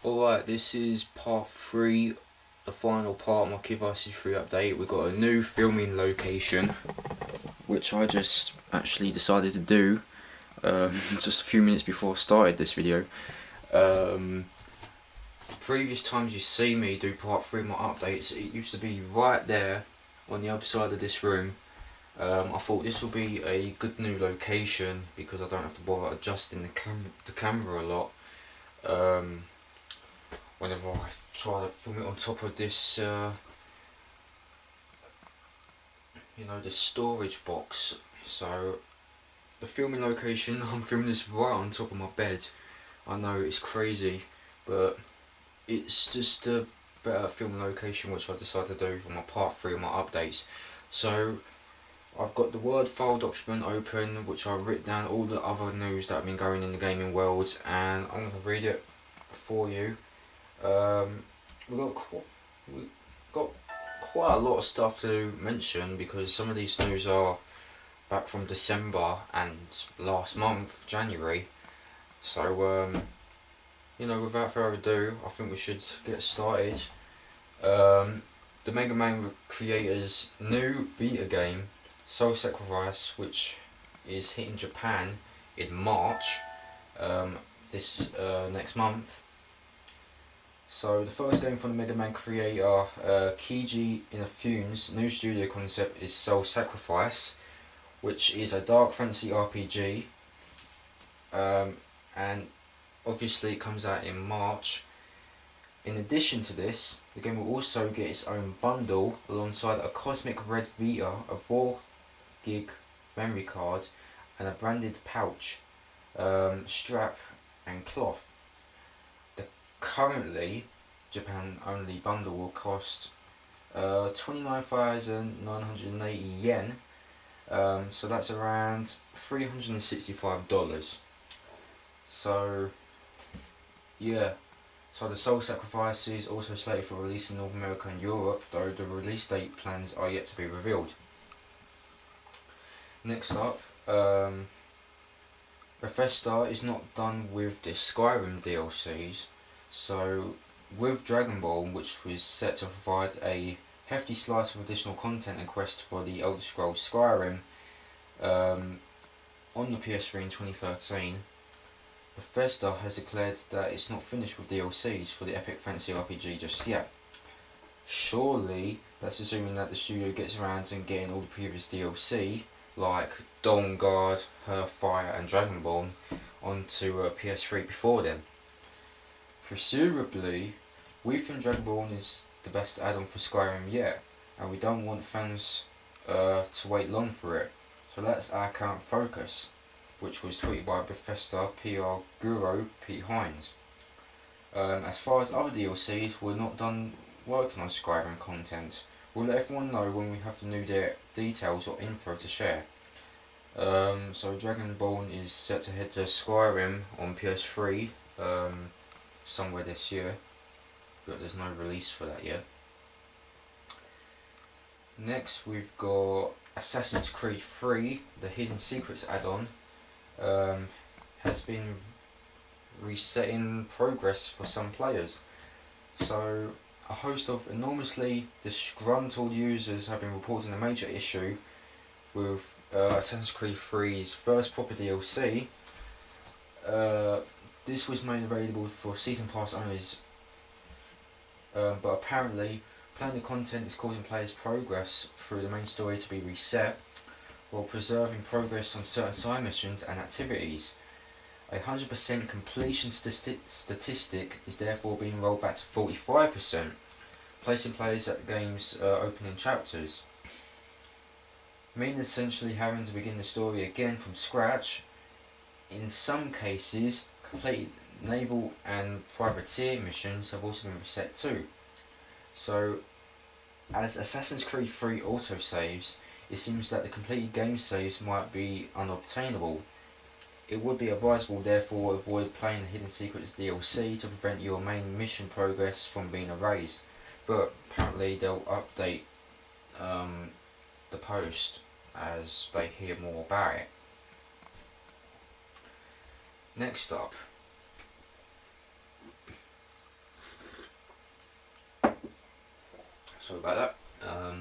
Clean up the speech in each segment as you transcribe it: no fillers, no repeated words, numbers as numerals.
Alright, this is part 3, the final part of my KiDdViRuS53 update. We've got a new filming location, which I just actually decided to do just a few minutes before I started this video. Previous times you see me do part 3 of my updates, it used to be right there on the other side of this room. I thought this will be a good new location because I don't have to bother adjusting the camera a lot. Whenever I try to film it on top of this, this storage box. So the filming location, I'm filming this right on top of my bed. I know it's crazy, but it's just a better filming location which I decided to do for my part 3 of my updates. So I've got the Word file document open, which I've written down all the other news that have been going in the gaming world, and I'm going to read it for you. We've got quite a lot of stuff to mention because some of these news are back from December and last month, January. So without further ado, I think we should get started. The Mega Man creators' new Vita game, Soul Sacrifice, which is hitting Japan in March, this next month. So the first game from the Mega Man creator, KiDdViRuS53's new studio concept is Soul Sacrifice, which is a dark fantasy RPG, and obviously it comes out in March. In addition to this, the game will also get its own bundle alongside a Cosmic Red Vita, a 4GB memory card, and a branded pouch, strap and cloth. Currently, Japan only bundle will cost 29,980 yen, so that's around $365. So yeah, so the Soul Sacrifice is also slated for release in North America and Europe, though the release date plans are yet to be revealed. Next up, Bethesda is not done with the Skyrim DLCs. So with Dragon Ball, which was set to provide a hefty slice of additional content and quests for the Elder Scrolls Skyrim on the PS3 in 2013, Bethesda has declared that it's not finished with DLCs for the epic fantasy RPG just yet. Surely that's assuming that the studio gets around to getting all the previous DLC like Dawnguard, Hearthfire and Dragonborn onto PS3 before then. Presumably, we think Dragonborn is the best add-on for Skyrim yet, and we don't want fans to wait long for it. So that's our current focus, which was tweeted by Bethesda PR guru Pete Hines. As far as other DLCs, we're not done working on Skyrim content. We'll let everyone know when we have the new details or info to share. So Dragonborn is set to head to Skyrim on PS3 somewhere this year, but there's no release for that yet. Next we've got Assassin's Creed 3, the Hidden Secrets add-on, has been reset in progress for some players. So a host of enormously disgruntled users have been reporting a major issue with Assassin's Creed 3's first proper DLC. This was made available for Season Pass owners, but apparently playing the content is causing players' progress through the main story to be reset, while preserving progress on certain side missions and activities. A 100% completion statistic is therefore being rolled back to 45%, placing players at the game's opening chapters, meaning essentially having to begin the story again from scratch. In some cases, completed naval and privateer missions have also been reset too. So, as Assassin's Creed 3 autosaves, it seems that the completed game saves might be unobtainable. It would be advisable therefore avoid playing the Hidden Secrets DLC to prevent your main mission progress from being erased, but apparently they'll update the post as they hear more about it. Next up, Sorry about that.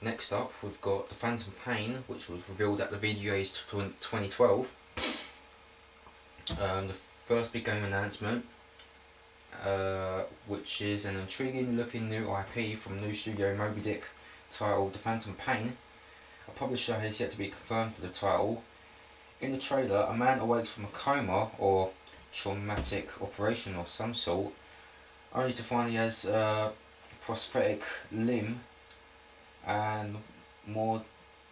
Next up, we've got the Phantom Pain, which was revealed at the VGA's 2012. The first big game announcement, which is an intriguing looking new IP from new studio Moby Dick titled The Phantom Pain. A publisher has yet to be confirmed for the title. In the trailer, a man awakes from a coma or traumatic operation of some sort, only to find he has a prosthetic limb and more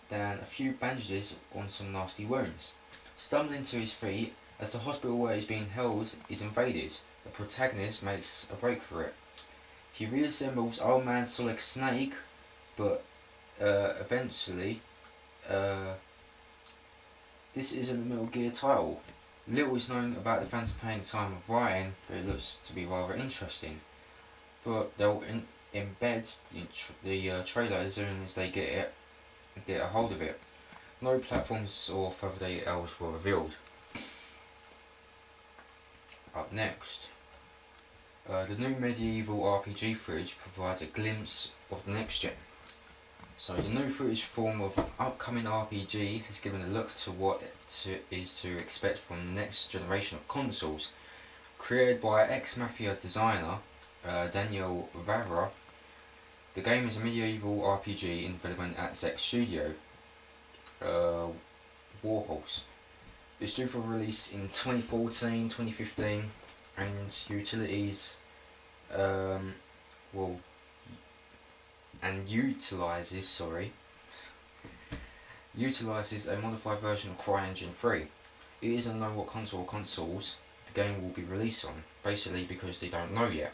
than a few bandages on some nasty wounds. Stumbling to his feet as the hospital where he's being held is invaded, the protagonist makes a break for it. He reassembles Old Man Solid Snake, but eventually, this isn't a Metal Gear title. Little is known about the Phantom Pain at the time of writing, but it looks to be rather interesting. But they'll embed the trailer as soon as they get a hold of it. No platforms or further details were revealed. Up next, the new medieval RPG footage provides a glimpse of the next gen. So the new footage form of an upcoming RPG has given a look to what is to expect from the next generation of consoles. Created by ex-Mafia designer Daniel Vavra, the game is a medieval RPG in development at Zex Studio, Warhorse. It's due for release in 2014, 2015, and utilises utilises a modified version of CryEngine 3. It isn't unknown what console or consoles the game will be released on, basically because they don't know yet.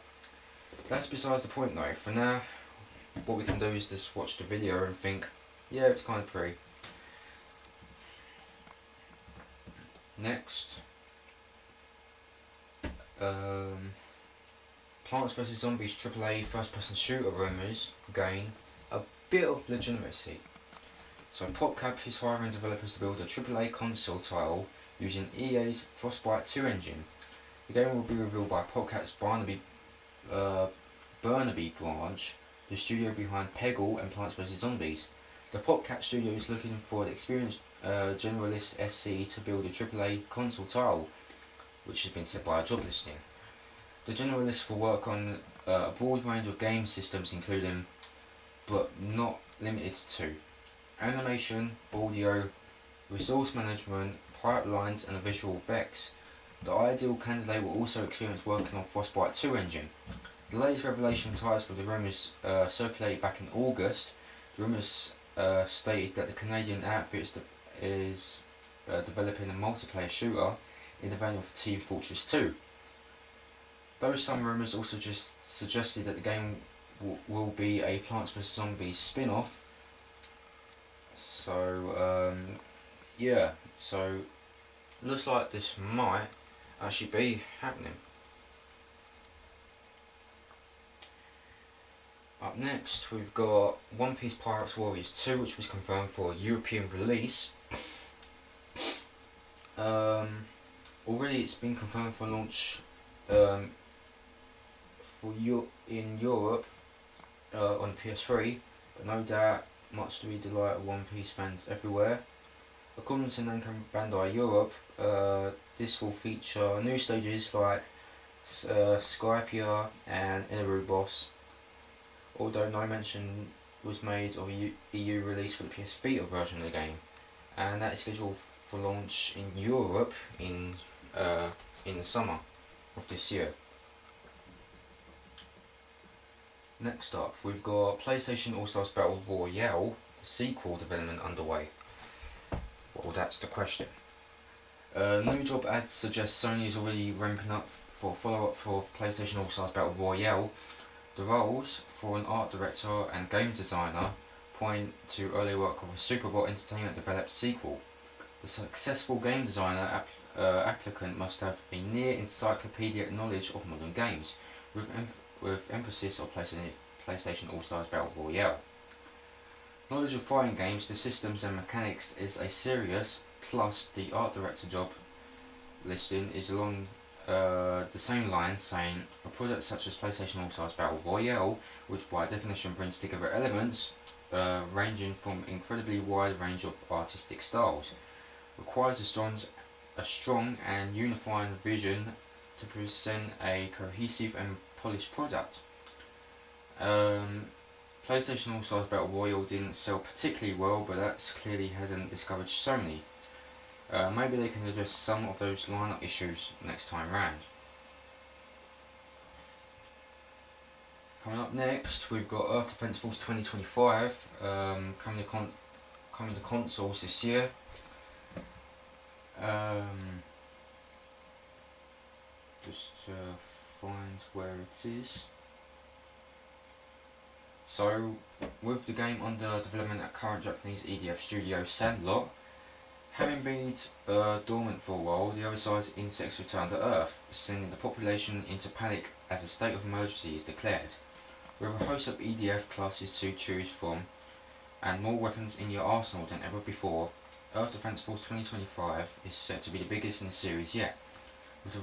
That's besides the point though. For now, what we can do is just watch the video and think, yeah, it's kind of pretty. Next, Plants vs Zombies AAA first-person shooter rumours gain a bit of legitimacy. So PopCap is hiring developers to build a AAA console title using EA's Frostbite 2 engine. The game will be revealed by PopCap's Burnaby branch, the studio behind Peggle and Plants vs Zombies. The PopCap studio is looking for an experienced generalist SC to build a AAA console title, which has been set by a job listing. The generalist will work on a broad range of game systems including, but not limited to, animation, audio, resource management, pipelines and visual effects. The ideal candidate will also experience working on Frostbite 2 engine. The latest revelation ties with the rumours circulated back in August. The rumours stated that the Canadian outfit is developing a multiplayer shooter in the vein of Team Fortress 2. Though some rumours also just suggested that the game will be a Plants vs Zombies spin-off. So yeah, so looks like this might actually be happening. Up next, we've got One Piece Pirates Warriors 2, which was confirmed for a European release. Already it's been confirmed for launch in Europe on PS3, but no doubt much to be delight of One Piece fans everywhere. According to Namco Bandai Europe, this will feature new stages like Skypiea and Inaru Boss, although no mention was made of a EU release for the PS Vita version of the game, and that is scheduled for launch in Europe in the summer of this year. Next up, we've got PlayStation All-Stars Battle Royale, the sequel development underway. Well, that's the question. New job ads suggest Sony is already ramping up for a follow-up for PlayStation All-Stars Battle Royale. The roles for an art director and game designer point to early work of a Superbot Entertainment developed sequel. The successful game designer applicant must have a near encyclopedic knowledge of modern games, with emphasis on PlayStation All-Stars Battle Royale. Knowledge of fighting games, the systems and mechanics is a serious, plus the art director job listing is along the same line, saying a product such as PlayStation All-Stars Battle Royale, which by definition brings together elements ranging from incredibly wide range of artistic styles, requires a strong and unifying vision to present a cohesive and polished product. PlayStation All-Stars Battle Royale didn't sell particularly well, but that clearly hasn't discouraged Sony. Maybe they can address some of those lineup issues next time round. Coming up next, we've got Earth Defense Force 2025 coming to consoles this year. Just find where it is. So, with the game under development at current Japanese EDF studio Sandlot, having been dormant for a while, the oversized insects return to Earth, sending the population into panic as a state of emergency is declared. With a host of EDF classes to choose from, and more weapons in your arsenal than ever before, Earth Defense Force 2025 is set to be the biggest in the series yet. With the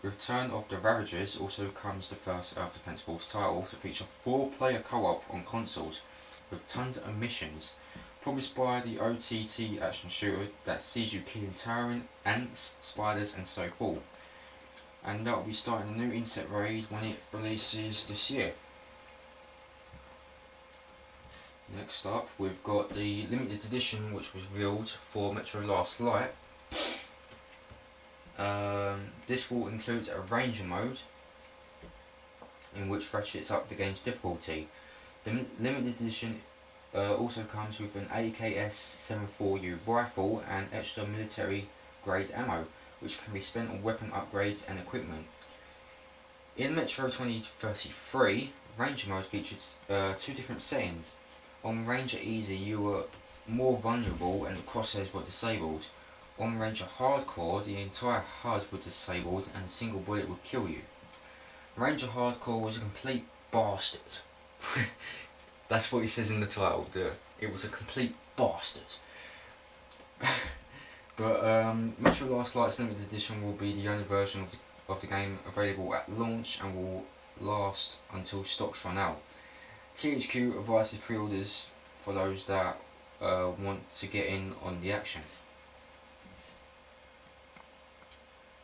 return of the Ravagers also comes the first Earth Defense Force title to feature 4-player co-op on consoles, with tons of missions, promised by the OTT action shooter that sees you killing towering ants, spiders and so forth. And that will be starting a new insect raid when it releases this year. Next up, we've got the limited edition which was revealed for Metro Last Light. This will include a Ranger mode in which ratchets up the game's difficulty. The limited edition also comes with an AKS-74U rifle and extra military grade ammo, which can be spent on weapon upgrades and equipment. In Metro 2033, Ranger mode featured 2 different settings. On Ranger Easy you were more vulnerable and the crosshairs were disabled. On Ranger Hardcore the entire HUD was disabled and a single bullet would kill you. Ranger Hardcore was a complete bastard. That's what it says in the title, it was a complete bastard. But Metro Last Light's limited edition will be the only version of the game available at launch and will last until stocks run out. THQ advises pre-orders for those that want to get in on the action.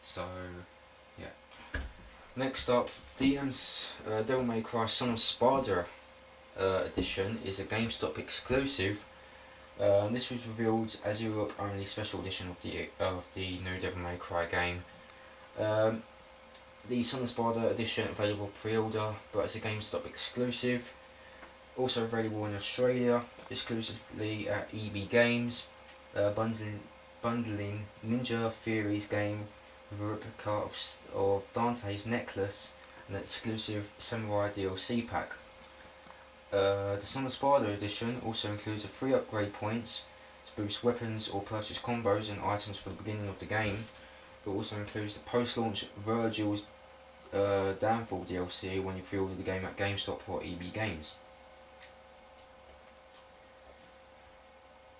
So, yeah. Next up, DmC Devil May Cry Son of Sparda edition is a GameStop exclusive. This was revealed as a Europe only special edition of the new Devil May Cry game. The Son of Sparda edition available pre-order, but it's a GameStop exclusive. Also available in Australia exclusively at EB Games, bundling Ninja Theory's game with a replica of Dante's necklace and an exclusive Samurai DLC pack. The Son of Sparda edition also includes a free upgrade points to boost weapons or purchase combos and items for the beginning of the game. It also includes the post-launch Virgil's Downfall DLC when you pre-order the game at GameStop or EB Games.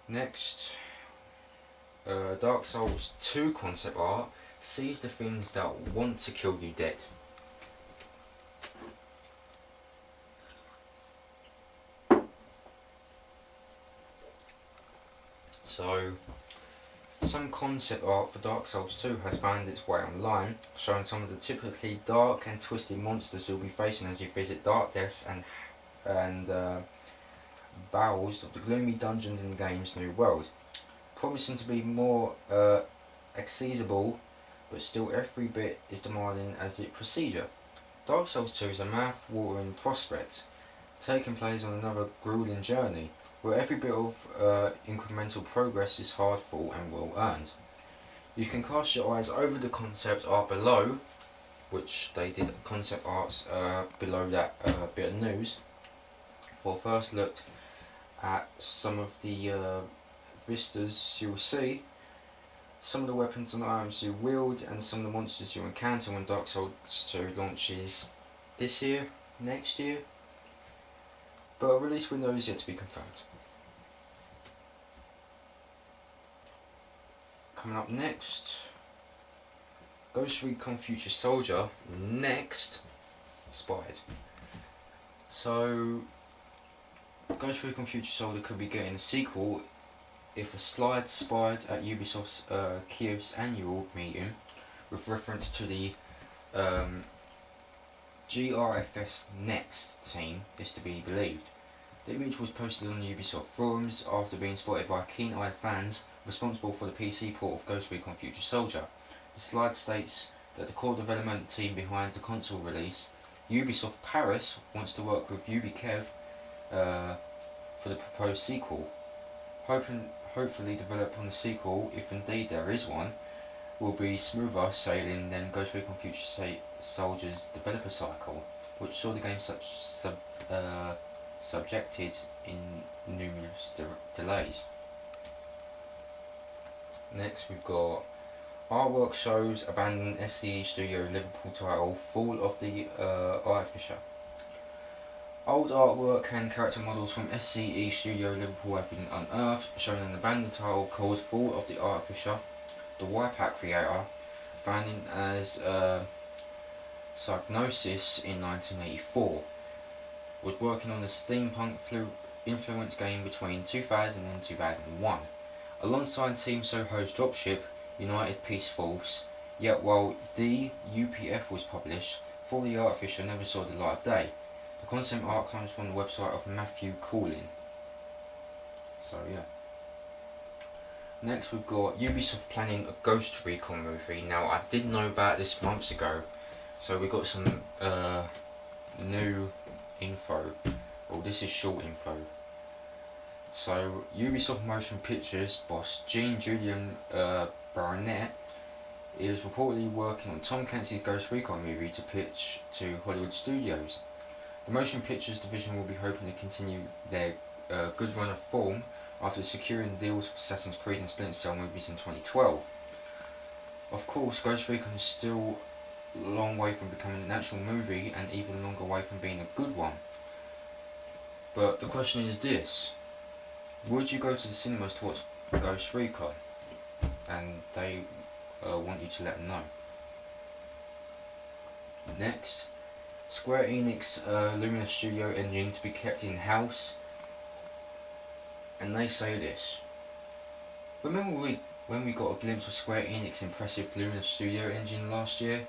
Next, Dark Souls 2 concept art sees the things that want to kill you dead. So, some concept art for Dark Souls 2 has found its way online, showing some of the typically dark and twisted monsters you'll be facing as you visit dark depths and bowels of the gloomy dungeons in the game's new world, promising to be more accessible, but still every bit is demanding as its procedure. Dark Souls 2 is a mouth-watering prospect, taking place on another grueling journey, where every bit of incremental progress is hard-fought and well-earned. You can cast your eyes over the concept art below, which they did concept arts below that bit of news, for a first look at some of the vistas you'll see, some of the weapons and items you wield, and some of the monsters you encounter when Dark Souls 2 launches this year, next year, but a release window is yet to be confirmed. Coming up next, Ghost Recon Future Soldier next spied. So Ghost Recon Future Soldier could be getting a sequel if a slide spied at Ubisoft's Kiev's annual meeting with reference to the GRFS Next team is to be believed. The image was posted on the Ubisoft forums after being spotted by keen-eyed fans responsible for the PC port of Ghost Recon Future Soldier. The slide states that the core development team behind the console release, Ubisoft Paris, wants to work with UbiKev for the proposed sequel. Hopefully develop on the sequel, if indeed there is one, will be smoother sailing than Ghost Recon Future Soldier's developer cycle, which saw the game subjected in numerous delays. Next we've got artwork shows abandoned SCE Studio Liverpool title Fall of the Artificer. Old artwork and character models from SCE Studio Liverpool have been unearthed, showing an abandoned title called Fall of the Artificer. The Wipeout creator, founded as Psygnosis in 1984, was working on a steampunk influenced game between 2000 and 2001, alongside Team Soho's dropship United Peace Force. Yet while DUPF was published, Fall the Artificer never saw the light of day. The concept art comes from the website of Matthew Coolin. So yeah. Next we've got Ubisoft planning a Ghost Recon movie. Now I did know about this months ago, so we got some new info. Well, this is short info. So Ubisoft Motion Pictures boss Jean-Julien Barnett is reportedly working on Tom Clancy's Ghost Recon movie to pitch to Hollywood studios. The motion pictures division will be hoping to continue their good run of form after securing deals for Assassin's Creed and Splinter Cell movies in 2012. Of course, Ghost Recon is still a long way from becoming an actual movie and even longer way from being a good one. But the question is this: would you go to the cinemas to watch Ghost Recon? And they want you to let them know. Next, Square Enix Lumina Studio engine to be kept in-house. And they say this: remember when we got a glimpse of Square Enix's impressive Lumina Studio engine last year?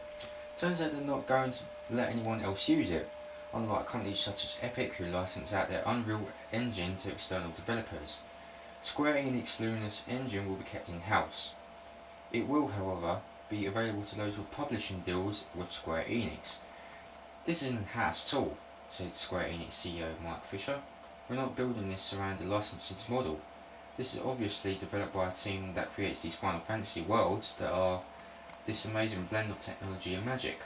Turns out they're not going to let anyone else use it, unlike companies such as Epic who license out their Unreal Engine to external developers. Square Enix Lumina's engine will be kept in-house. It will, however, be available to those with publishing deals with Square Enix. This isn't a house at all, said Square Enix CEO Mike Fisher. We're not building this around a licensing model. This is obviously developed by a team that creates these Final Fantasy worlds that are this amazing blend of technology and magic.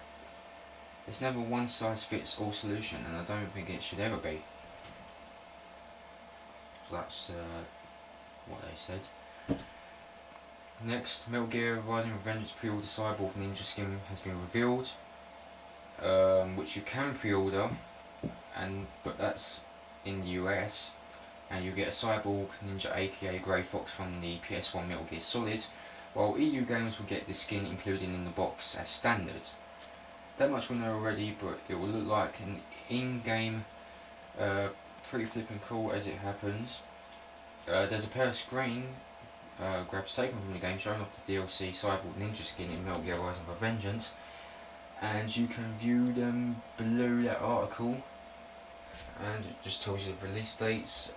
It's never one size fits all solution, and I don't think it should ever be. So that's what they said. Next, Metal Gear Rising Revengeance pre-order Cyborg Ninja skin has been revealed, which you can pre-order, but that's in the US, and you get a Cyborg Ninja aka Grey Fox from the PS1 Metal Gear Solid, while EU games will get this skin included in the box as standard. That much we know already, but it will look like an in-game, pretty flippin' cool as it happens. There's a pair of screen grabs taken from the game showing off the DLC Cyborg Ninja skin in Metal Gear Rising Revengeance, and you can view them below that article, and it just tells you the release dates.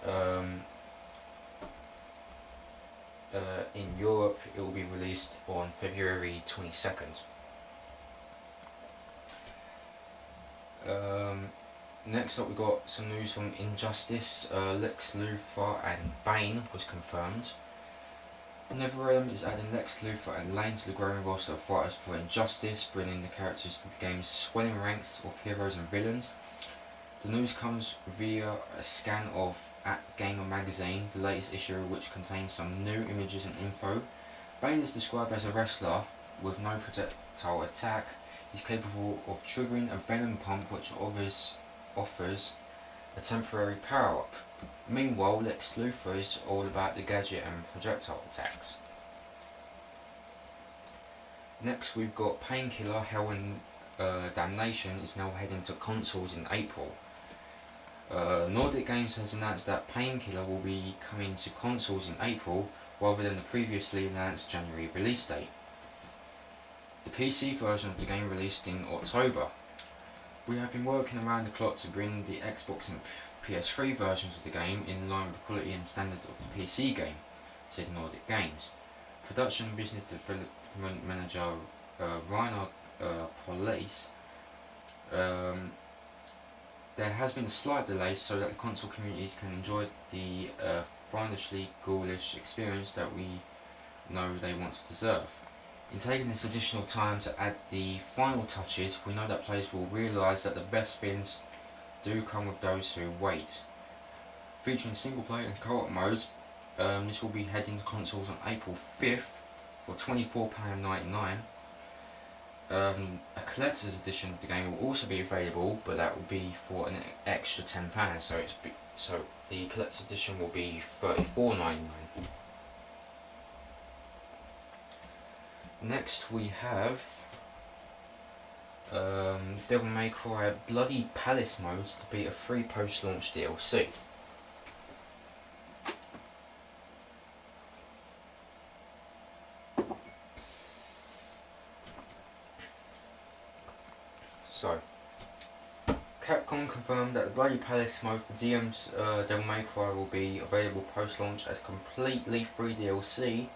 In Europe it will be released on February 22nd. Next up we got some news from Injustice. Lex Luthor and Bane was confirmed. NetherRealm is adding Lex Luthor and Lane to the growing roster of fighters for Injustice, bringing the characters to the game's swelling ranks of heroes and villains. The news comes via a scan of @Gamer Magazine, the latest issue which contains some new images and info. Bane is described as a wrestler with no projectile attack. He's capable of triggering a venom pump which offers a temporary power-up. Meanwhile, Lex Luthor is all about the gadget and projectile attacks. Next we've got Painkiller Hell and Damnation is now heading to consoles in April. Nordic Games has announced that Painkiller will be coming to consoles in April rather than the previously announced January release date. The PC version of the game released in October. We have been working around the clock to bring the Xbox and PS3 versions of the game in line with the quality and standard of the PC game, said Nordic Games. Production and Business Development Manager Reinhard Police. There has been a slight delay so that the console communities can enjoy the fiendishly ghoulish experience that we know they want to deserve. In taking this additional time to add the final touches, we know that players will realise that the best things do come with those who wait. Featuring single player and co-op modes, this will be heading to consoles on April 5th for £24.99. A collector's edition of the game will also be available, but that will be for an extra £10. So the collector's edition will be £34.99. Next we have Devil May Cry Bloody Palace modes to be a free post-launch DLC. So, Capcom confirmed that the Bloody Palace mode for DM's Devil May Cry will be available post-launch as completely free DLC,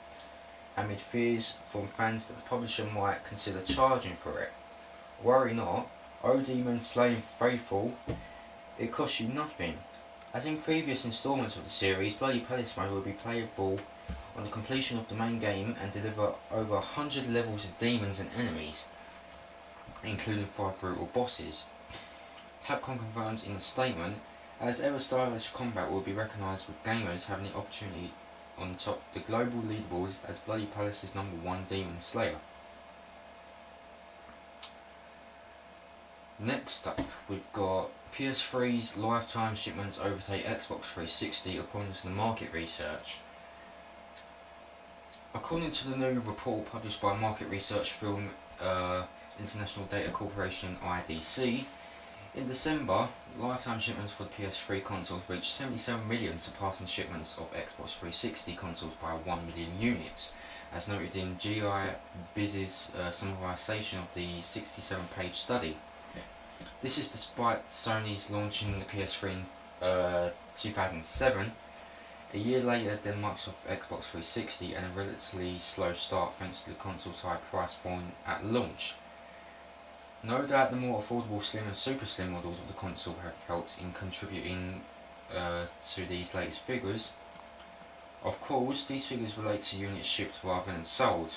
amid fears from fans that the publisher might consider charging for it. Worry not, O Demon Slaying Faithful, it costs you nothing. As in previous installments of the series, Bloody Palace mode will be playable on the completion of the main game and deliver over 100 levels of demons and enemies, including 5 brutal bosses. Capcom confirmed in a statement, as ever stylish combat will be recognised with gamers having the opportunity on top the global leaderboards as Bloody Palace's #1 Demon Slayer. Next up, we've got PS3's lifetime shipments overtake Xbox 360 according to the market research. According to the new report published by market research firm International Data Corporation IDC, in December, lifetime shipments for the PS3 consoles reached 77 million, surpassing shipments of Xbox 360 consoles by 1 million units, as noted in GiDdViRuS's summarization of the 67-page study. This is despite Sony's launching the PS3 in 2007, a year later than Microsoft Xbox 360, and a relatively slow start thanks to the console's high price point at launch. No doubt the more affordable slim and super slim models of the console have helped in contributing to these latest figures. Of course, these figures relate to units shipped rather than sold,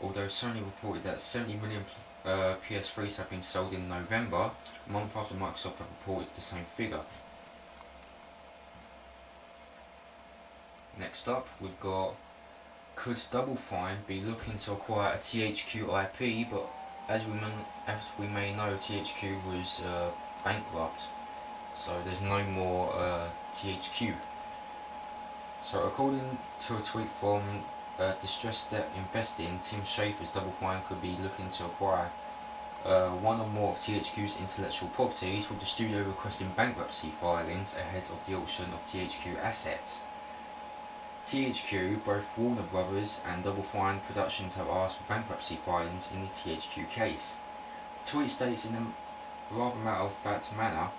although Sony reported that 70 million PS3s have been sold in November, a month after Microsoft have reported the same figure. Next up, we've got, could Double Fine be looking to acquire a THQ IP, but as we may know, THQ was bankrupt, so there's no more THQ. So according to a tweet from Distressed Debt Investing, Tim Schafer's Double Fine could be looking to acquire one or more of THQ's intellectual properties, with the studio requesting bankruptcy filings ahead of the auction of THQ assets. THQ, both Warner Brothers and Double Fine Productions have asked for bankruptcy filings in the THQ case. The tweet states in a rather matter-of-fact manner,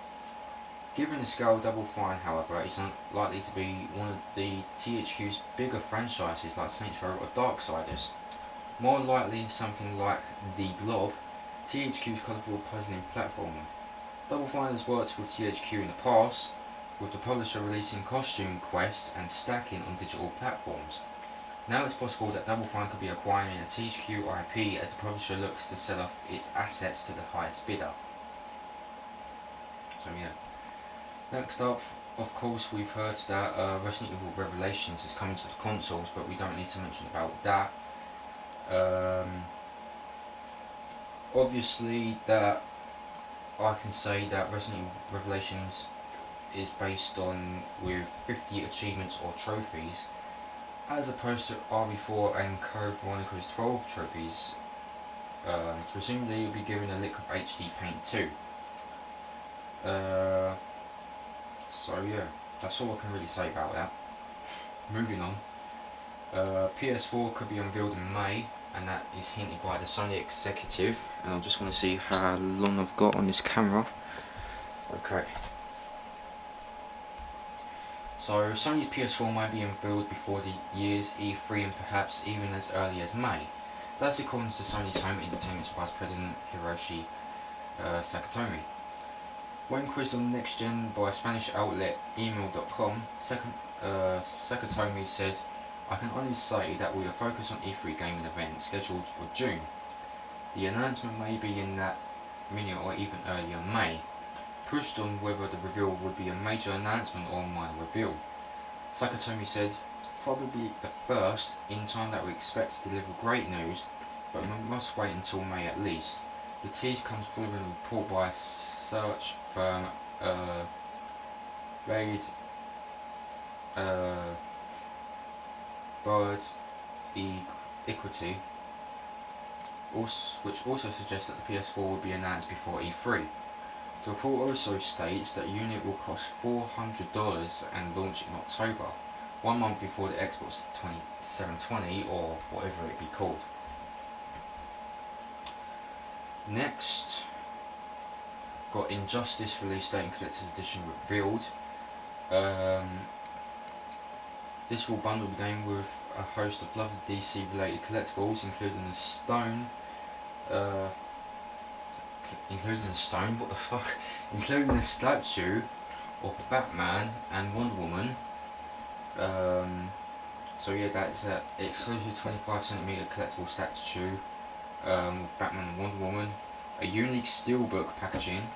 given the scale of Double Fine, however, is unlikely to be one of the THQ's bigger franchises like Saints Row or Darksiders. More likely something like The Blob, THQ's colourful puzzling platformer. Double Fine has worked with THQ in the past, with the publisher releasing Costume Quest and Stacking on digital platforms. Now it's possible that Double Fine could be acquiring a THQ IP as the publisher looks to sell off its assets to the highest bidder. So yeah. Next up, of course, we've heard that Resident Evil Revelations is coming to the consoles, but we don't need to mention about that. Obviously, that I can say that Resident Evil Revelations is based on with 50 achievements or trophies, as opposed to RE4 and Code Veronica's 12 trophies Presumably you'll be given a lick of HD paint too. So yeah, that's all I can really say about that. Moving on. PS4 could be unveiled in May, and that is hinted by the Sony executive. And I just want to see how long I've got on this camera. Okay. So Sony's PS4 may be unveiled before the year's E3 and perhaps even as early as May. That's according to Sony's Home Entertainment's Vice President Hiroshi Sakatomi. When quizzed on next gen by Spanish outlet email.com, Sakatomi said, "I can only say that we are focused on E3 gaming event scheduled for June. The announcement may be in that minute or even earlier May." Pushed on whether the reveal would be a major announcement or a minor reveal, Sakatomi said, "Probably a first in time that we expect to deliver great news, but we must wait until May at least." The tease comes following a report by search firm Raid Bird Equity, which also suggests that the PS4 will be announced before E3. The report also states that the unit will cost $400 and launch in October, 1 month before the Xbox 720 or whatever it be called. Next, got Injustice release date and collector's edition revealed. This will bundle the game with a host of lovely DC related collectibles, including the stone. Including the statue of Batman and Wonder Woman. So yeah, that's an exclusive 25cm collectible statue with Batman and Wonder Woman, a unique steelbook packaging,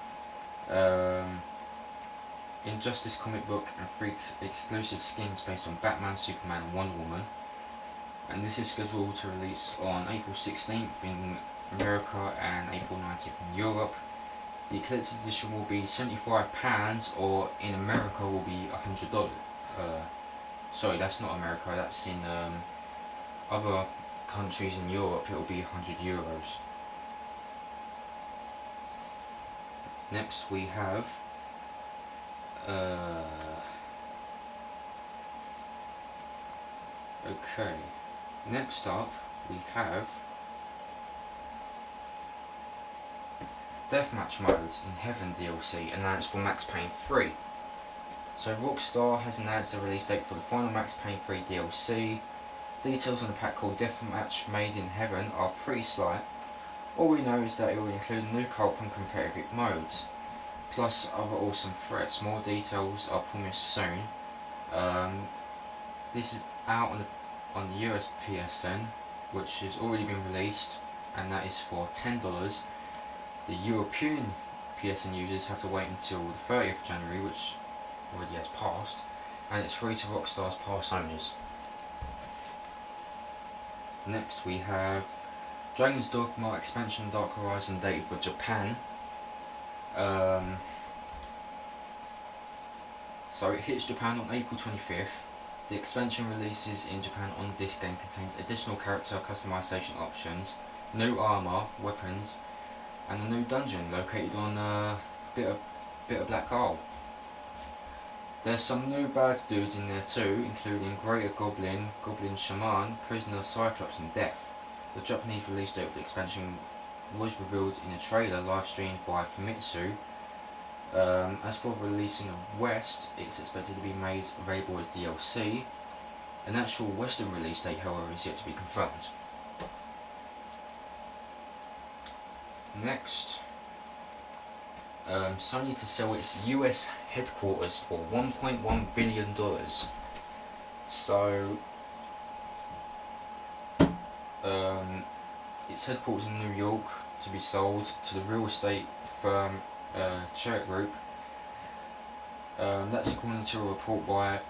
Injustice comic book, and 3 exclusive skins based on Batman, Superman and Wonder Woman. And this is scheduled to release on April 16th in America and April 19th in Europe. The collector's edition will be £75, or in America will be $100. Sorry, that's not America, that's in other countries in Europe, it will be €100. Next we have okay, next up we have Deathmatch Mode in Heaven DLC announced for Max Payne 3. So Rockstar has announced the release date for the final Max Payne 3 DLC. Details on the pack called Deathmatch Made in Heaven are pretty slight. All we know is that it will include new co-op and competitive modes, plus other awesome threats. More details are promised soon. This is out on the US PSN, which has already been released, and that is for $10. The European PSN users have to wait until the 30th of January, which already has passed, and it's free to Rockstar's pass owners. Next we have Dragon's Dogma expansion Dark Horizon dated for Japan. So it hits Japan on April 25th. The expansion releases in Japan on this game contains additional character customization options, new armor, weapons, and a new dungeon located on a bit of Black Isle. There's some new bad dudes in there too, including Greater Goblin, Goblin Shaman, Prisoner Cyclops and Death. The Japanese release date of the expansion was revealed in a trailer live streamed by Famitsu. As for releasing in the West, it's expected to be made available as DLC. An actual Western release date, however, is yet to be confirmed. Next, Sony to sell its US headquarters for $1.1 billion. So, its headquarters in New York to be sold to the real estate firm Church Group. That's according to a report by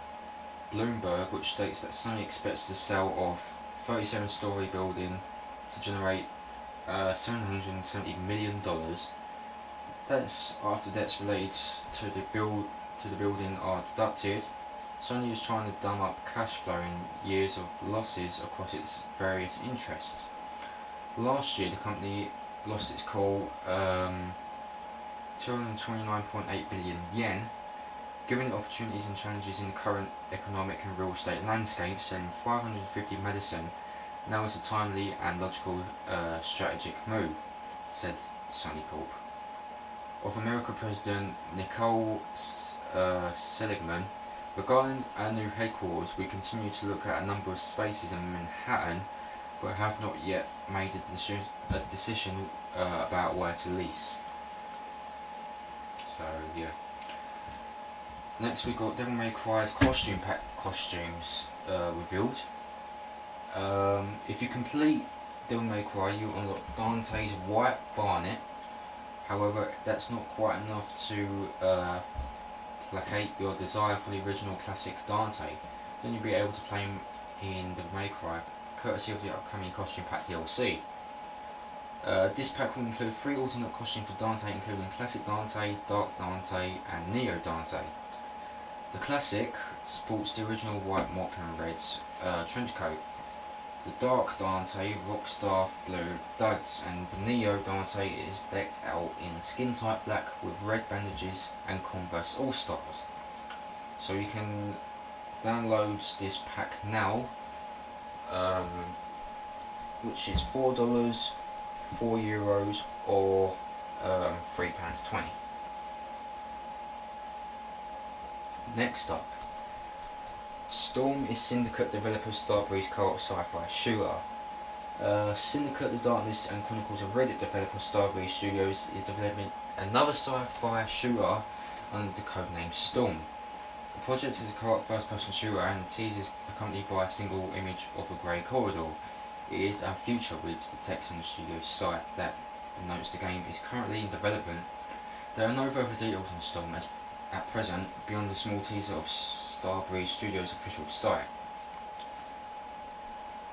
Bloomberg, which states that Sony expects the sale of 37-story building to generate $770 million. That's after debts related to the building are deducted. Sony is trying to drum up cash flow in years of losses across its various interests. Last year, the company lost its cool 229.8 billion yen. Given the opportunities and challenges in the current economic and real estate landscape, selling 550 Madison now is a timely and logical strategic move, said Sunny Corp. Of America President Nicole Seligman, regarding our new headquarters, we continue to look at a number of spaces in Manhattan, but have not yet made a decision about where to lease. So yeah. Next we got Devil May Cry's costume pack costumes revealed. If you complete Devil May Cry, you unlock Dante's White Barnet. However, that's not quite enough to placate your desire for the original classic Dante. Then you'll be able to play him in Devil May Cry, courtesy of the upcoming costume pack DLC. This pack will include 3 alternate costumes for Dante, including Classic Dante, Dark Dante, and Neo Dante. The Classic sports the original white mop and red trench coat. The Dark Dante rocks dark blue duds, and the Neo Dante is decked out in skin tight black with red bandages and Converse All Stars. So you can download this pack now, which is $4, €4, or £3.20. Next up, Storm is Syndicate developer Starbreeze co-op sci-fi shooter. Syndicate, the Darkness and Chronicles of Reddit developer Starbreeze Studios is developing another sci-fi shooter under the codename Storm. The project is a co-op first-person shooter, and the teaser is accompanied by a single image of a grey corridor. It is our future, reads the text on the studio's site that notes the game is currently in development. There are no further details on Storm at present, beyond the small teaser of Starbreeze Studios' official site.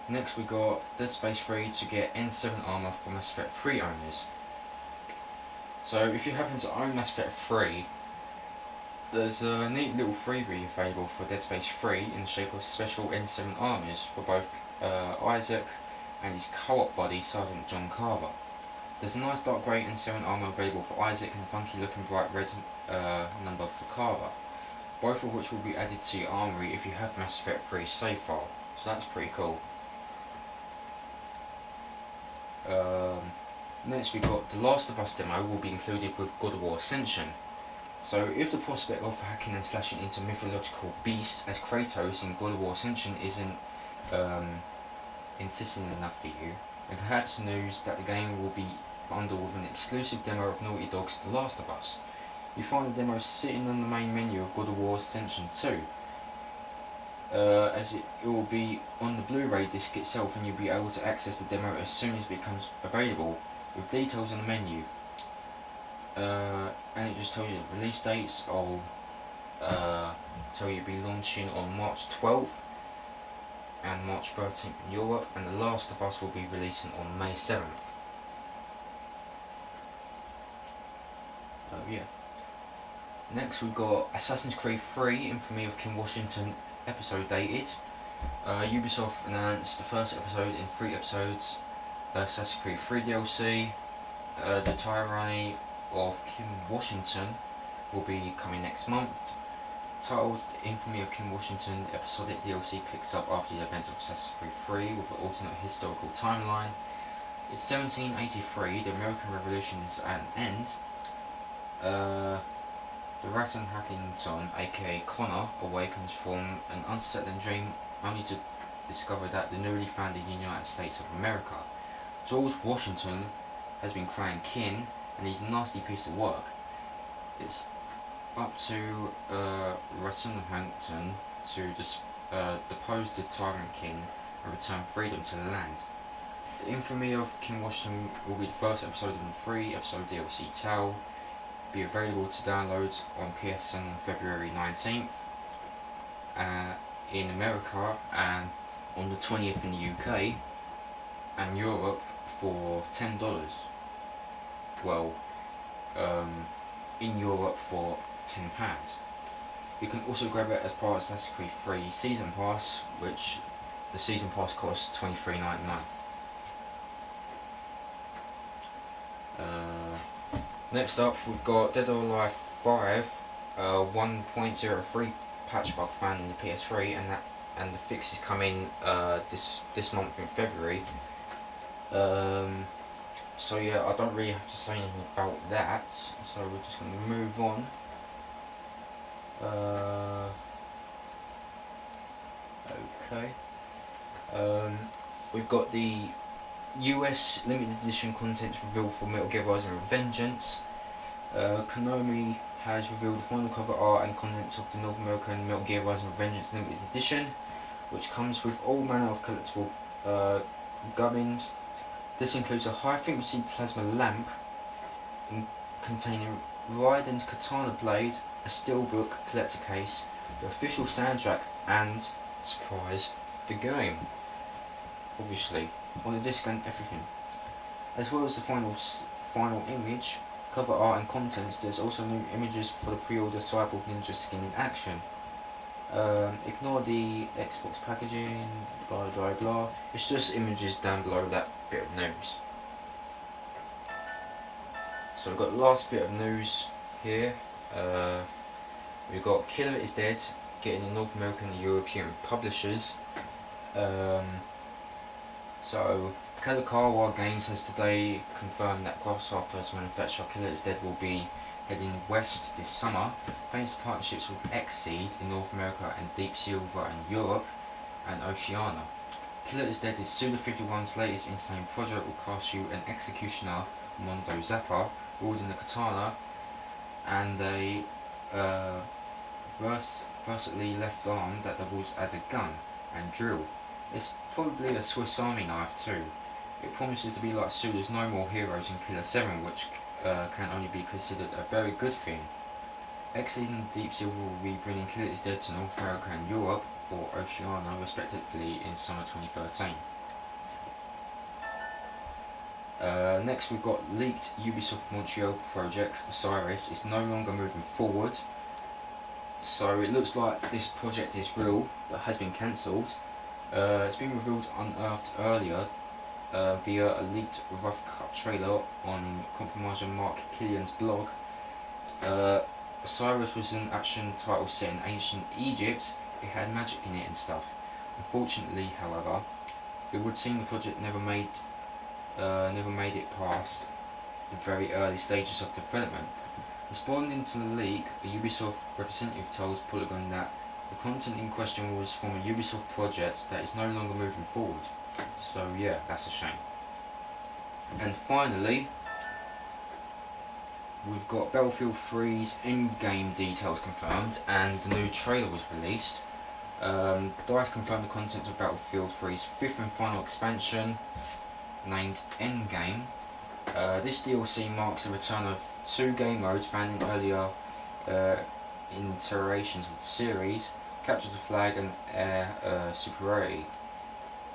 Next we got Dead Space 3 to get N7 armor for Mass Effect 3 owners. So if you happen to own Mass Effect 3, there's a neat little freebie available for Dead Space 3 in the shape of special N7 armors for both Isaac and his co-op buddy Sergeant John Carver. There's a nice dark grey N7 armor available for Isaac and a funky looking bright red number for Carver, both of which will be added to your armory if you have Mass Effect 3 save file, so that's pretty cool. Next we got The Last of Us demo will be included with God of War Ascension. So if the prospect of hacking and slashing into mythological beasts as Kratos in God of War Ascension isn't enticing enough for you, then perhaps the news that the game will be bundled with an exclusive demo of Naughty Dog's The Last of Us. You find the demo sitting on the main menu of God of War Ascension 2, as it will be on the Blu-ray disc itself, and you'll be able to access the demo as soon as it becomes available, with details on the menu. And it just tells you the release dates. I'll tell you it'll be launching on March 12th and March 13th in Europe, and The Last of Us will be releasing on May 7th. Yeah. Next we've got Assassin's Creed 3 Infamy of Kim Washington episode dated. Ubisoft announced the first episode in 3 episodes, Assassin's Creed 3 DLC. The Tyranny of Kim Washington will be coming next month. Titled Infamy of Kim Washington, episodic DLC picks up after the events of Assassin's Creed 3 with an alternate historical timeline. It's 1783, the American Revolution is at an end. The Rattan Hackington, aka Connor, awakens from an unsettling dream only to discover that the newly founded United States of America, George Washington, has been crowned king, and he's a nasty piece of work. It's up to Rattan Hackington to depose the tyrant king and return freedom to the land. The Infamy of Kim Washington will be the first episode in the 3-episode DLC tale. Be available to download on PSN on February 19th in America, and on the 20th in the UK and Europe for $10. Well, in Europe for £10. You can also grab it as part of Assassin's Creed 3 Season Pass, which the Season Pass costs $23.99. Next up, we've got Dead or Alive 5 1.03 patch bug found in the PS3, and the fix is coming this month in February. So yeah, I don't really have to say anything about that. So we're just going to move on. Okay. We've got the US limited edition contents revealed for Metal Gear Rising: Revengeance. Konami has revealed the final cover art and contents of the North American Metal Gear Rising: Revengeance limited edition, which comes with all manner of collectible gubbins. This includes a high-frequency plasma lamp containing Raiden's katana blade, a steelbook collector case, the official soundtrack, and, surprise, the game. Obviously, on the disc and everything. As well as the final image, cover art and contents, there's also new images for the pre-order Cyborg Ninja skin in action. Ignore the Xbox packaging, blah blah blah. It's just images down below that bit of news. So we've got the last bit of news here. We've got Killer is Dead getting the North American and European publishers. So Kadokawa Games has today confirmed that Grasshopper's manufacturer Killer is Dead will be heading west this summer, thanks to partnerships with Xseed in North America and Deep Silver in Europe and Oceania. Killer is Dead is Suda51's latest insane project, will cast you an executioner, Mondo Zappa, wielding the katana, and a versatily left arm that doubles as a gun and drill. It's probably a Swiss Army knife too. It promises to be like Suda's No More Heroes in Killer 7, which can only be considered a very good thing. Xseed and Deep Silver will be bringing Killer is Dead to North America and Europe, or Oceania respectively, in summer 2013. Next we've got leaked Ubisoft Montreal project Osiris is no longer moving forward. So it looks like this project is real but has been cancelled. It's been revealed unearthed earlier via a leaked rough cut trailer on compromiser Mark Killian's blog. Osiris was an action title set in ancient Egypt. It had magic in it and stuff. Unfortunately, however, it would seem the project never made it past the very early stages of development. Responding to the leak, a Ubisoft representative told Polygon that the content in question was from a Ubisoft project that is no longer moving forward. So yeah, that's a shame. And finally, we've got Battlefield 3's endgame details confirmed, and the new trailer was released. DICE confirmed the contents of Battlefield 3's 5th and final expansion, named Endgame. This DLC marks the return of 2 game modes found in earlier iterations of the series: Capture the Flag and Air Superiority.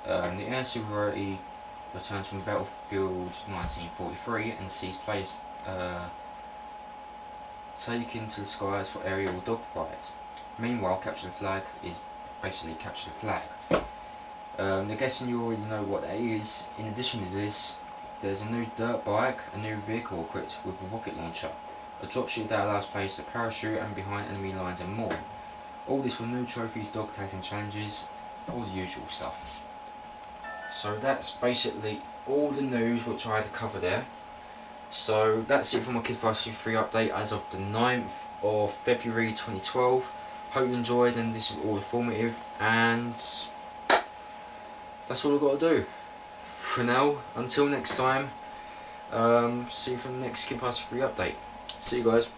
The Air Superiority returns from Battlefield 1943 and sees players taken to the skies for aerial dogfights. Meanwhile, Capture the Flag is basically Capture the Flag. I'm guessing you already know what that is. In addition to this, there's a new dirt bike, a new vehicle equipped with a rocket launcher, a dropship that allows players to parachute and behind enemy lines, and more. All this with new trophies, dog tags and challenges, all the usual stuff. So that's basically all the news which I had to cover there. So that's it for my KiDdViRuS53 update as of the 9th of February 2012. Hope you enjoyed, and this was all informative, and that's all I've got to do for now. Until next time, see you for the next KiDdViRuS53 update. See you guys.